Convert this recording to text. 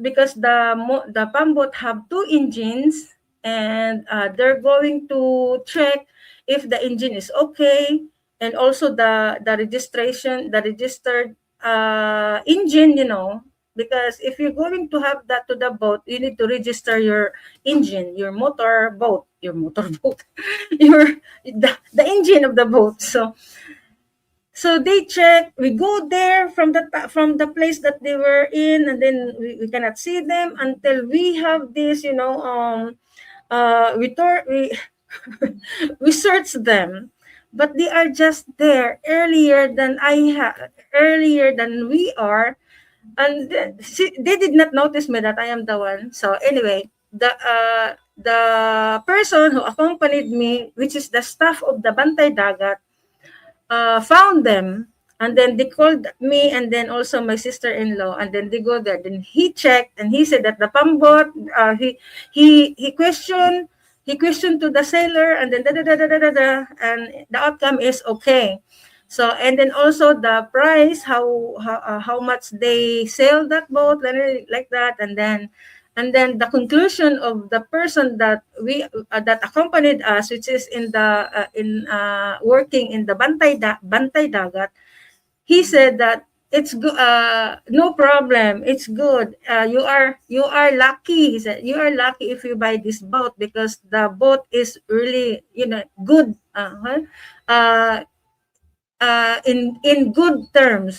because the pamboat have two engines, and they're going to check if the engine is okay, and also the registered engine, because if you're going to have that to the boat, you need to register your engine, your motor boat, your the engine of the boat. So they check. We go there from the place that they were in, and then we cannot see them until we have this, we we search them, but they are just there earlier than we are, and they did not notice me that I am the one. So anyway, the person who accompanied me, which is the staff of the Bantay Dagat, found them, and then they called me and then also my sister-in-law, and then they go there. Then he checked and he said that the pambot, he questioned to the sailor, and then and the outcome is okay. So, and then also the price, how much they sell that boat, like that, and then the conclusion of the person that we that accompanied us, which is in working in the Bantay Dagat. He said that it's good, no problem, it's good. You are lucky. He said you are lucky if you buy this boat, because the boat is really, good, in good terms.